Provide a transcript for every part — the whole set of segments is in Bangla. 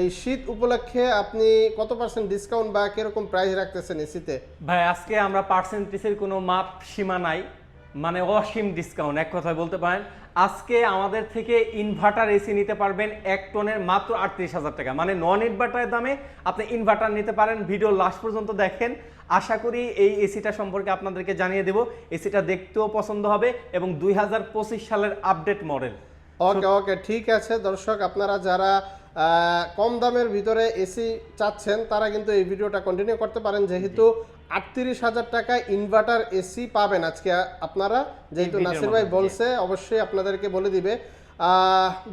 এই শীত উপলক্ষে আপনি কত পার্সেন্ট ডিসকাউন্ট বা কিরকম প্রাইস রাখতেছেন এসিতে? ভাই আজকে আমরা পার্সেন্টেজের কোনো মাপ সীমা নাই, মানে অসীম ডিসকাউন্ট এক কথায় বলতে পারেন। আজকে আমাদের থেকে ইনভার্টার এসি নিতে পারবেন 1 টনের মাত্র 38,000 টাকা, মানে নন ইনভার্টারের দামে আপনি ইনভার্টার নিতে পারেন। ভিডিও লাস্ট পর্যন্ত দেখেন, আশা করি এই এসিটা সম্পর্কে আপনাদেরকে জানিয়ে দেব। এসিটা দেখতেও পছন্দ হবে এবং 2025 সালের আপডেট মডেল। ওকে ওকে, ঠিক আছে দর্শক, আপনারা যারা কম দামের ভিতরে এসি চাচ্ছেন তারা কিন্তু এই ভিডিওটা কন্টিনিউ করতে পারেন, যেহেতু 38,000 টাকা ইনভার্টার এসি পাবেন আজকে আপনারা, যেহেতু নাসির ভাই বলছে অবশ্যই আপনাদেরকে বলে দিবে।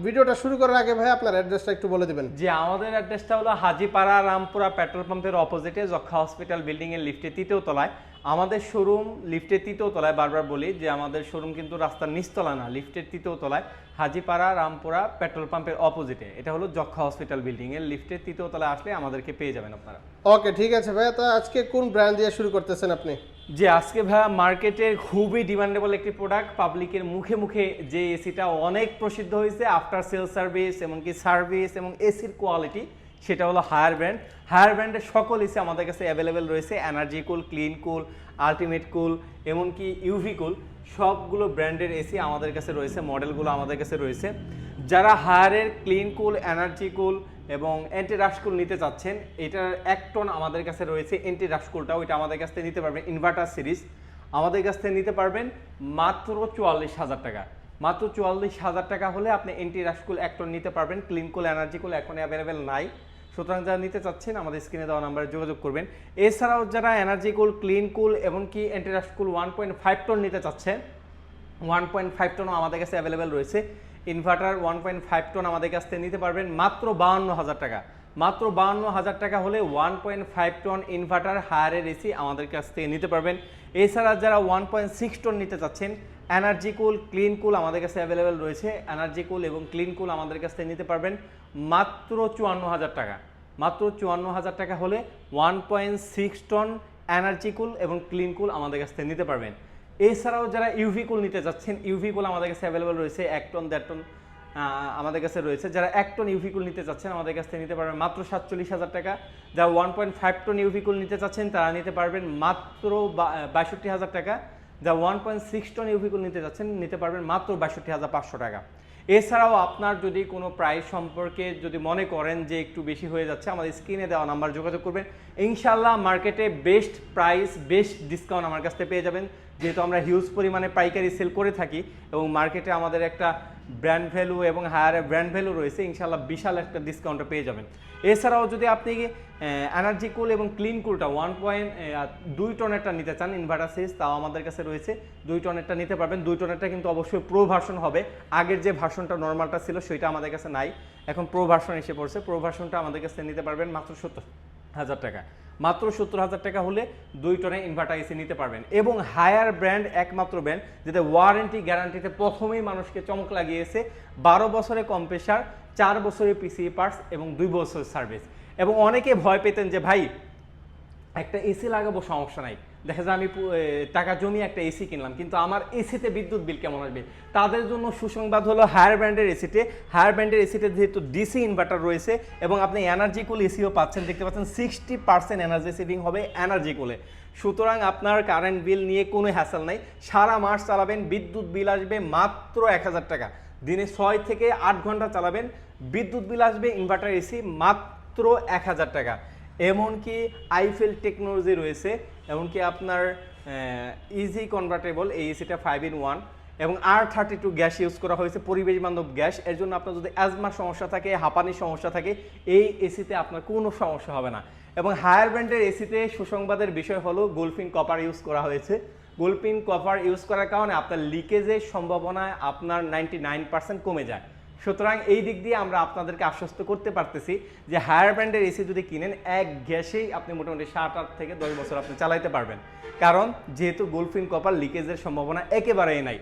ভিডিওটা শুরু করার আগে ভাই আপনার অ্যাড্রেসটা একটু বলে দিবেন। যে আমাদের অ্যাড্রেসটা হলো হাজীপাড়া রামপুরা পেট্রোল পাম্পের অপোজিটে যক্ষা হসপিটাল বিল্ডিং এর লিফটে 3য় তলায় আমাদের শোরুম। লিফটের 3য় তলায়, বারবার বলি যে আমাদের শোরুম কিন্তু রাস্তার নিচতলা না, লিফটের 3য় তলায়, হাজীপাড়া রামপুরা পেট্রোল পাম্পের অপোজিটে। এটা হলো যক্ষা হসপিটাল বিল্ডিং এর লিফটের 3য় তলায় আসলে আমাদেরকে পেয়ে যাবেন আপনারা। ওকে ঠিক আছে ভাইয়া, তো আজকে কোন ব্র্যান্ড দিয়ে শুরু করতেছেন আপনি? যে আজকে ভাইয়া মার্কেটের খুবই ডিমান্ডেবল একটি প্রোডাক্ট, পাবলিকের মুখে মুখে যে এসিটা অনেক প্রসিদ্ধ হয়েছে, আফটার সেল সার্ভিস এমনকি সার্ভিস এবং এসির কোয়ালিটি, সেটা হলো হায়ার ব্র্যান্ড। হায়ার ব্র্যান্ডের সকল এসি আমাদের কাছে অ্যাভেলেবেল রয়েছে। Energy cool, clean cool, ultimate cool, এমনকি ইউভি কুল, সবগুলো ব্র্যান্ডের এসি আমাদের কাছে রয়েছে, মডেলগুলো আমাদের কাছে রয়েছে। যারা হায়ারের ক্লিন কুল, এনার্জি কুল এবং অ্যান্টি রাশকুল নিতে চাচ্ছেন, এটার 1 টন আমাদের কাছে রয়েছে। অ্যান্টি রাশকুলটা ওইটা আমাদের কাছ থেকে নিতে পারবেন, ইনভার্টার সিরিজ আমাদের কাছ থেকে নিতে পারবেন মাত্র 44,000 টাকা। মাত্র 44,000 টাকা হলে আপনি অ্যান্টি রাশকুল 1 টন নিতে পারবেন। ক্লিন কুল, এনার্জি কুল এখন অ্যাভেলেবেল নাই, সুতরাং যারা নিতে চাচ্ছেন আমাদের স্ক্রিনে দেওয়া নাম্বারে যোগাযোগ করবেন। এছাড়াও যারা এনার্জি কুল, ক্লিন কুল এমনকি অ্যান্টি রাশকুল 1.5 টন নিতে চাচ্ছেন, 1.5 টনও আমাদের কাছে অ্যাভেলেবেল রয়েছে। ইনভার্টার 1.5 টন আমাদের কাছ থেকে নিতে পারবেন মাত্র 52,000 টাকা। মাত্র 52,000 টাকা হলে 1.5 টন ইনভার্টার হায়ারের এসি আমাদের কাছ থেকে নিতে পারবেন। এছাড়া যারা 1.6 টন নিতে চাচ্ছেন, এনার্জি কুল, ক্লিন কুল আমাদের কাছে অ্যাভেলেবেল রয়েছে। এনার্জি কুল এবং ক্লিন কুল আমাদের কাছ থেকে নিতে পারবেন মাত্র 54,000 টাকা। মাত্র 54,000 টাকা হলে 1.6 টন এনার্জি কুল এবং ক্লিন কুল আমাদের কাছ থেকে নিতে পারবেন। এছাড়াও যারা ইউভি কুল নিতে চাচ্ছেন, ইউভি কুল আমাদের কাছে অ্যাভেলেবেল রয়েছে, 1 টন 1.5 টন আমাদের কাছে রয়েছে। যারা 1 টন ইউভি কুল নিতে চাচ্ছেন আমাদের কাছ থেকে নিতে পারবেন মাত্র 47,000 টাকা। যারা 1.5 টন ইউভি কুল নিতে চাচ্ছেন তারা নিতে পারবেন মাত্র 62,000 টাকা। যারা 1.6 টন ইউভি কুল নিতে চাচ্ছেন নিতে পারবেন মাত্র 62,500 টাকা। এছাড়াও আপনার যদি কোনো প্রাইস সম্পর্কে যদি মনে করেন যে একটু বেশি হয়ে যাচ্ছে, আমাদের স্ক্রিনে দেওয়া নাম্বার যোগাযোগ করবেন। ইনশাল্লাহ মার্কেটে বেস্ট প্রাইস, বেস্ট ডিসকাউন্ট আমার কাছ থেকে পেয়ে যাবেন, যেহেতু আমরা হিউজ পরিমাণে পাইকারি সেল করে থাকি এবং মার্কেটে আমাদের একটা ব্র্যান্ড ভ্যালু এবং হায়ার ব্র্যান্ড ভ্যালু রয়েছে। ইনশাল্লাহ বিশাল একটা ডিসকাউন্টে পেয়ে যাবেন। এছাড়াও যদি আপনি এনার্জি কুল এবং ক্লিন কুলটা 1.2 টনেরটা নিতে চান ইনভার্টার সিরিজ, তাও আমাদের কাছে রয়েছে। 2 টনেরটা নিতে পারবেন। 2 টনেরটা কিন্তু অবশ্যই প্রো ভার্সন হবে, আগের যে ভার্সনটা নর্মালটা ছিল সেটা আমাদের কাছে নাই, এখন প্রো ভার্সন এসে পড়ছে। প্রো ভার্সনটা আমাদের কাছে নিতে পারবেন মাত্র 70,000 টাকা। মাত্র 70,000 টাকা হলে 2 টনে ইনভার্টার এসি নিতে পারবেন। এবং হায়ার ব্র্যান্ড একমাত্র ব্র্যান্ড যেটা ওয়ারেন্টি গ্যারান্টিতে প্রথমেই মানুষকে চমক লাগিয়েছে, 12 বছরে কম্প্রেসার, 4 বছরের পিসিএ পার্টস এবং 2 বছরের সার্ভিস। এবং অনেকে ভয় পেতেন যে ভাই একটা এসি লাগাবো সমস্যা নাই, দেখা যায় আমি টাকা জমিয়ে একটা এসি কিনলাম কিন্তু আমার এসিতে বিদ্যুৎ বিল কেমন আসবে, তাদের জন্য সুসংবাদ হলো হায়ার ব্র্যান্ডের এসিতে যেহেতু ডিসি ইনভার্টার রয়েছে এবং আপনি এনার্জি কুল এসিও পাচ্ছেন, দেখতে পাচ্ছেন 60% এনার্জি সেভিং হবে এনার্জি কুলে। সুতরাং আপনার কারেন্ট বিল নিয়ে কোনো হ্যাসেল নাই, সারা মাস চালাবেন বিদ্যুৎ বিল আসবে মাত্র 1,000 টাকা। দিনে 6 থেকে 8 ঘন্টা চালাবেন, বিদ্যুৎ বিল আসবে ইনভার্টার এসি মাত্র 1,000 টাকা। এমনকি আইফেল টেকনোলজি রয়েছে, এমনকি আপনার ইজি কনভার্টেবল এই এসিটা 5-in-1 এবং R32 গ্যাস ইউজ করা হয়েছে, পরিবেশ বান্ধব গ্যাস। এর জন্য আপনার যদি অ্যাজমার সমস্যা থাকে, হাঁপানির সমস্যা থাকে, এই এসিতে আপনার কোনো সমস্যা হবে না। এবং হায়ার ব্র্যান্ডের এসিতে সুসংবাদের বিষয় হলো গোল্ডফিন কপার ইউজ করা হয়েছে। গোল্ডফিন কপার ইউজ করার কারণে আপনার লিকেজের সম্ভাবনা আপনার 99% কমে যায়। সুতরাং এই দিক দিয়ে আমরা আপনাদেরকে আশ্বস্ত করতে পারতেছি যে হায়ার ব্র্যান্ডের এসি যদি কিনেন, এক গ্যাসেই আপনি মোটামুটি 7-8 থেকে 10 বছর আপনি চালাইতে পারবেন, কারণ যেহেতু গোল্ডফিন কপার লিকেজের সম্ভাবনা একেবারেই নাই।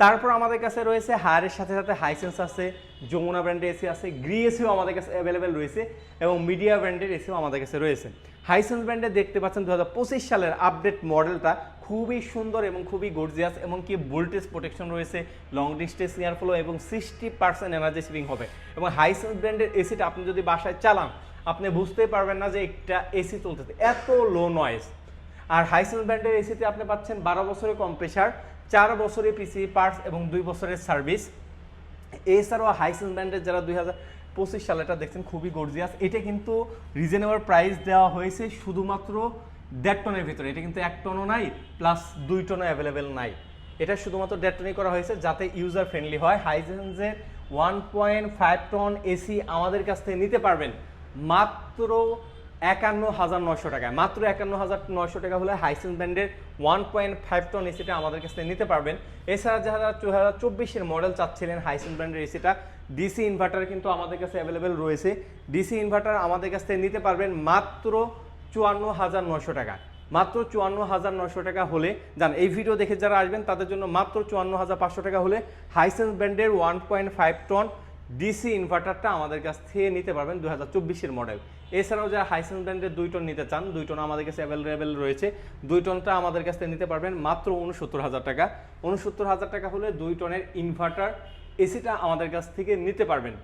তারপর আমাদের কাছে রয়েছে হায়ারের সাথে সাথে হাইসেন্স আছে, যমুনা ব্র্যান্ডের এসি আছে, গ্রি এসিও আমাদের কাছে অ্যাভেলেবেল রয়েছে এবং মিডিয়া ব্র্যান্ডের এসিও আমাদের কাছে রয়েছে। হাইসেন্স ব্র্যান্ডে দেখতে পাচ্ছেন 2025 সালের আপডেট মডেলটা খুবই সুন্দর এবং খুবই গর্জিয়াস, এবং কি ভোল্টেজ প্রোটেকশন রয়েছে, লং ডিস্টেন্স এয়ার ফ্লো এবং 60% এনার্জি সেভিং হবে। এবং হাইসেন্স ব্র্যান্ডের এসিটা আপনি যদি বাসায় চালান আপনি বুঝতেই পারবেন না যে একটা এসি চলতেছে, এত লো নয়েজ। আর হাইসেন্স ব্র্যান্ডের এসিতে আপনি পাচ্ছেন 12 বছরের কম্প্রেসার, 4 বছরের পিসি পার্টস এবং 2 বছরের সার্ভিস। এছাড়াও হাইসেন্স ব্র্যান্ডের যারা 2025 সালেটা দেখছেন খুবই গর্জিয়াস, এটা কিন্তু রিজনেবল প্রাইস দেওয়া হয়েছে শুধুমাত্র 1.5 টনের ভিতরে। এটা কিন্তু 1 টনও নাই প্লাস 2 টনও অ্যাভেলেবেল নাই, এটা শুধুমাত্র 1.5 টনই করা হয়েছে যাতে ইউজার ফ্রেন্ডলি হয়। হাইসেন্সের 1.5 টন এসি আমাদের কাছ থেকে নিতে পারবেন মাত্র 51,900 টাকায়। মাত্র 51,900 টাকা হলে হাইসেন্স ব্র্যান্ডের 1.5 টন এসিটা আমাদের কাছ থেকে নিতে পারবেন। এছাড়া যারা 2024 মডেল চাচ্ছিলেন হাইসেন্স ব্র্যান্ডের এসিটা, ডিসি ইনভার্টার কিন্তু আমাদের কাছে অ্যাভেলেবেল রয়েছে। ডিসি ইনভার্টার আমাদের কাছ থেকে নিতে পারবেন মাত্র 54,900 টাকা। মাত্র 54,900 টাকা হলে জান, এই ভিডিও দেখে যারা আসবেন তাদের জন্য মাত্র 54,500 টাকা হলে হাইসেন্স ব্র্যান্ডের 1.5 টন ডিসি ইনভার্টারটা আমাদের কাছ থেকে নিতে পারবেন 2024 মডেল। এছাড়াও যারা হাইসেন্স ব্র্যান্ডের 2 টন নিতে চান, 2 টন আমাদের কাছে অ্যাভেলেবেল রয়েছে। 2 টনটা আমাদের কাছ থেকে নিতে পারবেন মাত্র 69,000 টাকা। 69,000 টাকা হলে 2 টনের ইনভার্টার এসিটা আমাদের কাছ থেকে নিতে পারবেন।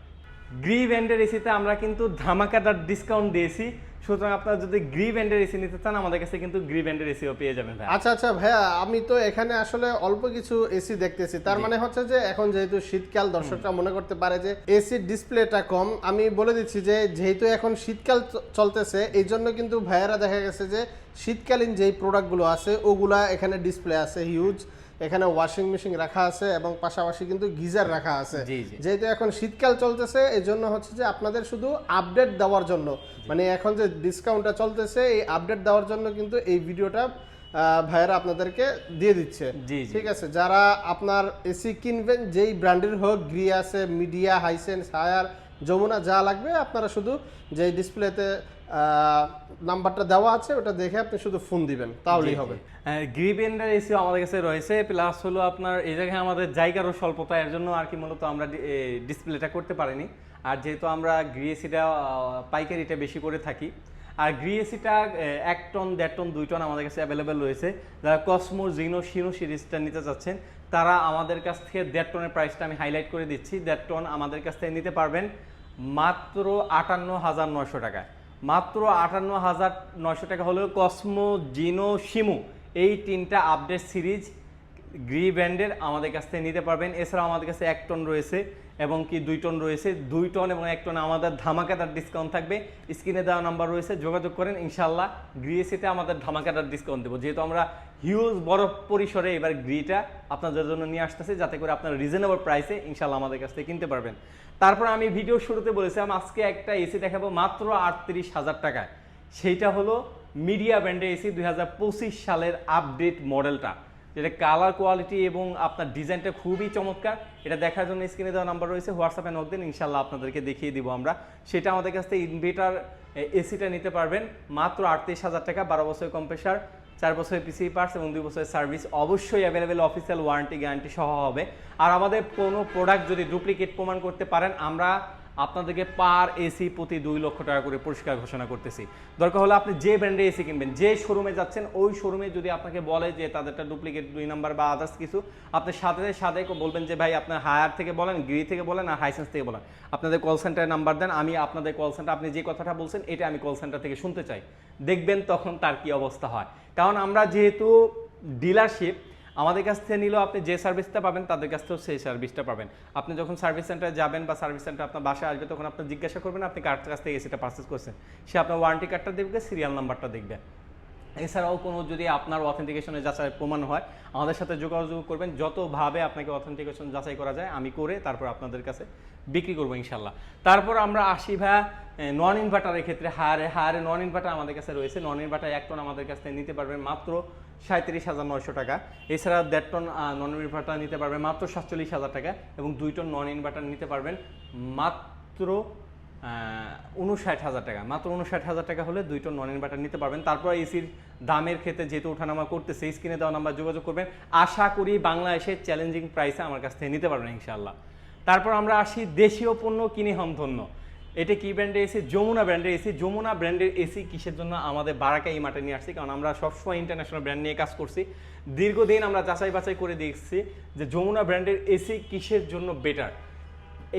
গ্রি ব্র্যান্ডের এসিতে আমরা কিন্তু ধামাকাদার ডিসকাউন্ট দিয়েছি, সুতরাং আপনারা যদি গ্রি ব্র্যান্ডের এসি নিতে চান আমাদের কাছে কিন্তু গ্রি ব্র্যান্ডের এসিও পেয়ে যাবেন ভাই। আচ্ছা আচ্ছা ভাইয়া, আমি তো এখানে আসলে অল্প কিছু এসি দেখতেছি, তার মানে হচ্ছে যে এখন যেহেতু শীতকাল, দর্শকরা মনে করতে পারে যে এসির ডিসপ্লেটা কম। আমি বলে দিচ্ছি যে যেহেতু এখন শীতকাল চলতেছে এই জন্য কিন্তু ভাইয়ারা দেখা গেছে যে শীতকালীন যেই প্রোডাক্টগুলো আছে ওগুলা এখানে ডিসপ্লে আছে হিউজ। এখানে ওয়াশিং মেশিন রাখা আছে এবং পাশাপাশি কিন্তু গিজার রাখা আছে। যেহেতু এখন শীতকাল চলতেছে এই জন্য হচ্ছে যে আপনাদের শুধু আপডেট দেওয়ার জন্য, মানে এখন যে ডিসকাউন্টটা চলতেছে এই আপডেট দেওয়ার জন্য কিন্তু এই ভিডিওটা ভাইয়েরা আপনাদেরকে দিয়ে দিচ্ছে। ঠিক আছে, যারা আপনার এসি কিনবেন যেই ব্র্যান্ডের হোক, গ্রি আছে, মিডিয়া, হাইসেন্স, হায়ার, যমুনা, যা লাগবে আপনারা শুধু যেই ডিসপ্লেতে নাম্বারটা দেওয়া আছে ওটা দেখে আপনি শুধু ফোন দিবেন তাহলেই হবে। গ্রি ব্র্যান্ডের এসি আমাদের কাছে রয়েছে, প্লাস হলো আপনার এই জায়গায় আমাদের জায়গারও স্বল্পতা, এর জন্য আর কি মূলত আমরা ডিসপ্লেটা করতে পারিনি। আর যেহেতু আমরা গ্রি এসিটা পাইকারিটা বেশি করে থাকি, আর গ্রি এসিটা 1 টন, 1.5 টন, 2 টন আমাদের কাছে অ্যাভেলেবেল রয়েছে। যারা কসমো, জিনো, শিনো সিরিজটা নিতে চাচ্ছেন তারা আমাদের কাছ থেকে 1.5 টনের প্রাইসটা আমি হাইলাইট করে দিচ্ছি। 1.5 টন আমাদের কাছ থেকে নিতে পারবেন মাত্র 58,900 টাকায়। মাত্র 58,900 টাকা হলেও কসমো, জিনো, শিমু এই 3টা আপডেট সিরিজ গ্রি ব্র্যান্ডের আমাদের কাছ থেকে নিতে পারবেন। এছাড়াও আমাদের কাছে 1 টন রয়েছে এবং কি 2 টন রয়েছে। 2 টন এবং 1 টন আমাদের ধামাকাদার ডিসকাউন্ট থাকবে। স্ক্রিনে দেওয়া নাম্বার রয়েছে, যোগাযোগ করেন, ইনশাল্লাহ গ্রি এসিতে আমাদের ধামাকাদার ডিসকাউন্ট দেবো। যেহেতু আমরা হিউজ বড় পরিসরে এবার গ্রিটা আপনাদের জন্য নিয়ে আসতেছি, যাতে করে আপনারা রিজনেবল প্রাইসে ইনশাল্লাহ আমাদের কাছ থেকে কিনতে পারবেন। তারপর আমি ভিডিও শুরুতে বলেছিলাম আজকে একটা এসি দেখাবো মাত্র 38,000 টাকায়। সেইটা হলো মিডিয়া ব্র্যান্ডের এসি 2025 সালের আপডেট মডেলটা, যেটা কালার কোয়ালিটি এবং আপনার ডিজাইনটা খুবই চমৎকার। এটা দেখার জন্য স্ক্রিনে দেওয়া নাম্বার রয়েছে, হোয়াটসঅ্যাপে নক দিন, ইনশাল্লাহ আপনাদেরকে দেখিয়ে দিব আমরা। সেটা আমাদের কাছ থেকে ইনভার্টার এসিটা নিতে পারবেন মাত্র 38,000 টাকা। 12 বছরের কম্প্রেসার, 4 বছরের পিসি পার্টস এবং 2 বছরের সার্ভিস, অবশ্যই অ্যাভেলেবেল অফিসিয়াল ওয়ারেন্টি গ্যারান্টি সহ হবে। আর আমাদের কোনো প্রোডাক্ট যদি ডুপ্লিকেট প্রমাণ করতে পারেন আমরা আপনাদেরকে পার এসি প্রতি 2 লক্ষ টাকা করে পুরস্কার ঘোষণা করতেছি। দরকার হলে আপনি যে ব্র্যান্ডে এসি কিনবেন, যে শোরুমে যাচ্ছেন ওই শোরুমে যদি আপনাকে বলে যে তাদেরটা ডুপ্লিকেট 2 নাম্বার বা আদার্স কিছু, আপনি সাথে সাথে বলবেন যে ভাই আপনার হায়ার থেকে বলেন, গ্রি থেকে বলেন আর হাইসেন্স থেকে বলেন, আপনাদের কল সেন্টারের নাম্বার দেন, আমি আপনাদের কল সেন্টার, আপনি যে কথাটা বলছেন এটা আমি কল সেন্টার থেকে শুনতে চাই। দেখবেন তখন তার কি অবস্থা হয়। কারণ আমরা যেহেতু ডিলারশিপ, আমাদের কাছ থেকে নিলেও আপনি যে সার্ভিসটা পাবেন তাদের কাছ থেকেও সেই সার্ভিসটা পাবেন। আপনি যখন সার্ভিস সেন্টারে যাবেন বা সার্ভিস সেন্টার আপনার বাসায় আসবে তখন আপনি জিজ্ঞাসা করবেন আপনি কার কাছ থেকে এসিটা পারচেস করছেন, সে আপনার ওয়ারেন্টি কার্ডটা দেখবে, সিরিয়াল নাম্বারটা দেখবে। এছাড়াও কোনো যদি আপনার অথেন্টিকেশনের যাচাই প্রমাণ হয় আমাদের সাথে যোগাযোগ করবেন, যতভাবে আপনাকে অথেন্টিকেশন যাচাই করা যায় আমি করে তারপর আপনাদের কাছে বিক্রি করবো ইনশাল্লাহ। তারপর আমরা আসি ভাইয়া নন ইনভার্টারের ক্ষেত্রে। হায়ারে নন ইনভার্টার আমাদের কাছে রয়েছে। নন ইনভার্টার 1 টন আমাদের কাছ থেকে নিতে পারবেন মাত্র 37,900 টাকা। এছাড়া 1.5 টন নন ইনভার্টার নিতে পারবেন মাত্র 47,000 টাকা এবং 2 টন নন ইনভার্টার নিতে পারবেন মাত্র 59,000 টাকা, মাত্র 59,000 টাকা হলে 2 টন নন ইনভার্টার নিতে পারবেন। তারপর এসির দামের ক্ষেত্রে যেহেতু ওঠানামা করতেছে, স্ক্রিনে দেওয়া নাম্বার যোগাযোগ করবেন, আশা করি বাংলাদেশের চ্যালেঞ্জিং প্রাইসে আমার কাছ থেকে নিতে পারবেন ইনশাআল্লাহ। তারপর আমরা আসি দেশীয় পণ্য কিনে হন ধন্য। এটা কি ব্র্যান্ডের এসি? যমুনা ব্র্যান্ডের এসি। যমুনা ব্র্যান্ডের এসি কিসের জন্য আমাদের বারাকা এই মাঠে নিয়ে আসছি? কারণ আমরা সবসময় ইন্টারন্যাশনাল ব্র্যান্ড নিয়ে কাজ করছি, দীর্ঘদিন আমরা যাচাই বাছাই করে দেখছি যে যমুনা ব্র্যান্ডের এসি কিসের জন্য বেটার।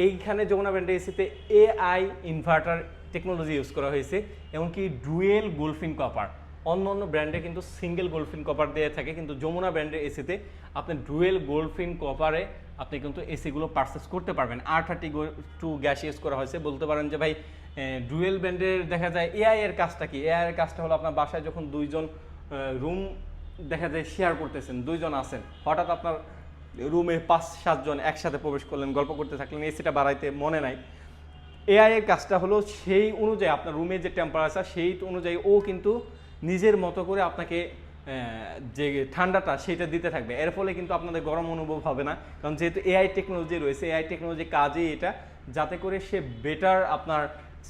এইখানে যমুনা ব্র্যান্ডের এসিতে এআই ইনভার্টার টেকনোলজি ইউজ করা হয়েছে, এমনকি ডুয়েল গোল্ডফিন কপার। অন্য অন্য ব্র্যান্ডে কিন্তু সিঙ্গেল গোল্ডফিন কপার দিয়ে থাকে, কিন্তু যমুনা ব্র্যান্ডের এসিতে আপনি ডুয়েল গোল্ডফিন কপারে আপনি কিন্তু এসিগুলো পারচেস করতে পারবেন। R32 গ্যাস ইউজ করা হয়েছে। বলতে পারেন যে ভাই ডুয়েল ব্র্যান্ডের দেখা যায় এআই এর কাজটা কি? এআই এর কাজটা হলো আপনার বাসায় যখন দুইজন রুম দেখা যায় শেয়ার করতেছেন, দুইজন আছেন, হঠাৎ আপনার রুমে 5-7 জন একসাথে প্রবেশ করলেন, গল্প করতে থাকলেন, এসিটা বাড়াইতে মনে নাই। এআই এর কাজটা হলো সেই অনুযায়ী আপনার রুমের যে টেম্পারেচার সেই অনুযায়ী ও কিন্তু নিজের মতো করে আপনাকে যে ঠান্ডাটা সেটা দিতে থাকবে। এর ফলে কিন্তু আপনাদের গরম অনুভব হবে না, কারণ যেহেতু এআই টেকনোলজি রয়েছে। এআই টেকনোলজি কাজে এটা, যাতে করে সে বেটার আপনার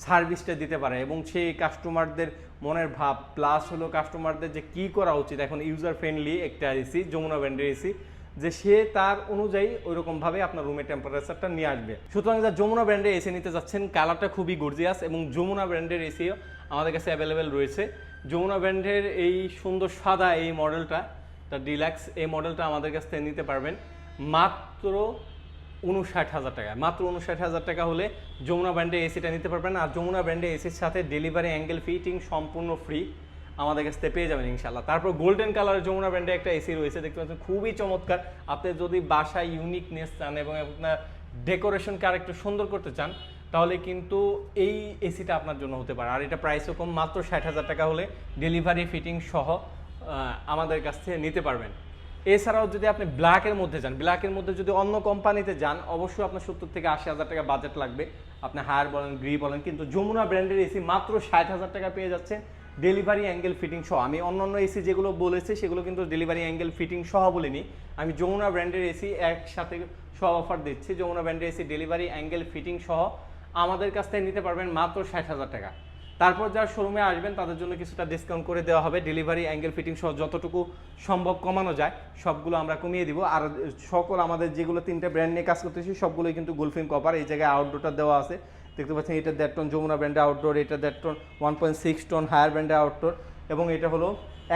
সার্ভিসটা দিতে পারে এবং সেই কাস্টমারদের মনের ভাব প্লাস হলো কাস্টমারদের যে কী করা উচিত। এখন ইউজার ফ্রেন্ডলি একটা এসি, যমুনা ব্র্যান্ডের এসি, যে সে তার অনুযায়ী ওইরকমভাবে আপনার রুমের টেম্পারেচারটা নিয়ে আসবে। সুতরাং যা যমুনা ব্র্যান্ডের এসি নিতে যাচ্ছেন, কালারটা খুবই গর্জিয়াস এবং যমুনা ব্র্যান্ডের এসিও আমাদের কাছে অ্যাভেলেবেল রয়েছে। যমুনা ব্র্যান্ডের এই সুন্দর সাদা এই মডেলটা, দ্য ডিলাক্স, এই মডেলটা আমাদের কাছ থেকে নিতে পারবেন মাত্র 59,000 টাকা। মাত্র 59,000 টাকা হলে যমুনা ব্র্যান্ডের এসিটা নিতে পারবেন। আর যমুনা ব্র্যান্ডের এসির সাথে ডেলিভারি অ্যাঙ্গেল ফিটিং সম্পূর্ণ ফ্রি আমাদের কাছ থেকে পেয়ে যাবেন ইনশাল্লাহ। তারপর গোল্ডেন কালারের যমুনা ব্র্যান্ডে একটা এসি রয়েছে, দেখতে পাচ্ছেন খুবই চমৎকার। আপনি যদি বাসায় ইউনিকনেস চান এবং আপনার ডেকোরেশনকে আর একটু সুন্দর করতে চান, তাহলে কিন্তু এই এসিটা আপনার জন্য হতে পারে। আর এটা প্রাইসও কম, মাত্র 60,000 টাকা হলে ডেলিভারি ফিটিং সহ আমাদের কাছ থেকে নিতে পারবেন। এছাড়াও যদি আপনি ব্ল্যাকের মধ্যে যান, ব্ল্যাকের মধ্যে যদি অন্য কোম্পানিতে যান, অবশ্যই আপনার 70 থেকে 80,000 টাকা বাজেট লাগবে, আপনি হায়ার বলেন গ্রি বলেন। কিন্তু যমুনা ব্র্যান্ডের এসি মাত্র 60,000 টাকা পেয়ে যাচ্ছে ডেলিভারি অ্যাঙ্গেল ফিটিং সহ। আমি অন্যান্য এসি যেগুলো বলেছি সেগুলো কিন্তু ডেলিভারি অ্যাঙ্গেল ফিটিং সহ বলিনি, আমি যমুনা ব্র্যান্ডের এসি একসাথে সব অফার দিচ্ছি। যমুনা ব্র্যান্ডের এসি ডেলিভারি অ্যাঙ্গেল ফিটিং সহ আমাদের কাছ থেকে নিতে পারবেন মাত্র 60,000 টাকা। তারপর যারা শোরুমে আসবেন তাদের জন্য কিছুটা ডিসকাউন্ট করে দেওয়া হবে। ডেলিভারি অ্যাঙ্গেল ফিটিং সহ যতটুকু সম্ভব কমানো যায় সবগুলো আমরা কমিয়ে দিব। আর সকল আমাদের যেগুলো 3টে ব্র্যান্ড নিয়ে কাজ করতেছি সবগুলোই কিন্তু গোল্ডফিন কপার। এই জায়গায় আউটডোরটা দেওয়া আছে, দেখতে পাচ্ছেন। এটা 1.5 টন যমুনা ব্র্যান্ডের আউটডোর, এটা 1.5 টন 1.6 টন হায়ার ব্র্যান্ডের আউটডোর, এবং এটা হলো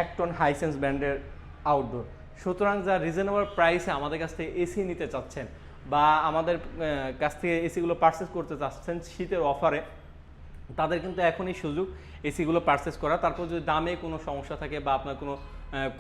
1 টন হাইসেন্স ব্র্যান্ডের আউটডোর। সুতরাং যা রিজনেবল প্রাইসে আমাদের কাছ থেকে এসি নিতে চাচ্ছেন বা আমাদের কাছ থেকে এসিগুলো পারচেস করতে চাচ্ছেন শীতের অফারে, তাদের কিন্তু এখনই সুযোগ এসিগুলো পারচেস করা। তারপর যদি দামে কোনো সমস্যা থাকে বা আপনার কোনো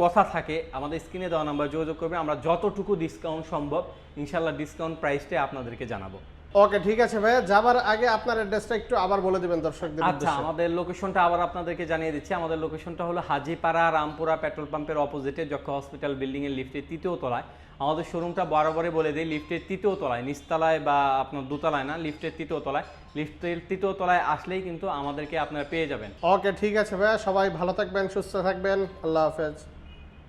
কথা থাকে, আমাদের স্ক্রিনে দেওয়া নাম্বার যোগাযোগ করবেন, আমরা যতটুকু ডিসকাউন্ট সম্ভব ইনশাল্লাহ ডিসকাউন্ট প্রাইসটাই আপনাদেরকে জানাবো। ওকে, ঠিক আছে ভাইয়া। যাবার আগে আপনার অ্যাড্রেসটা একটু আবার বলে দিবেন দর্শকদের আচ্ছা, উদ্দেশ্যে। আমাদের লোকেশনটা আবার আপনাদেরকে জানিয়ে দিচ্ছি। আমাদের লোকেশনটা হলো হাজীপাড়া রামপুরা পেট্রোল পাম্পের অপোজিটে যক্ষা হসপিটাল বিল্ডিং এর লিফটের 3য় তলায়। আমাদের শোরুমটা বরাবরই বলে দেয় লিফটের 3য় তলায়, নিচতলায় বা আপনার দোতলায় না, লিফটের 3য় তলায়। লিফটের 3য় তলায় আসলেই কিন্তু আমাদেরকে আপনারা পেয়ে যাবেন। ওকে, ঠিক আছে ভাইয়া। সবাই ভালো থাকবেন, সুস্থ থাকবেন। আল্লাহ হাফেজ।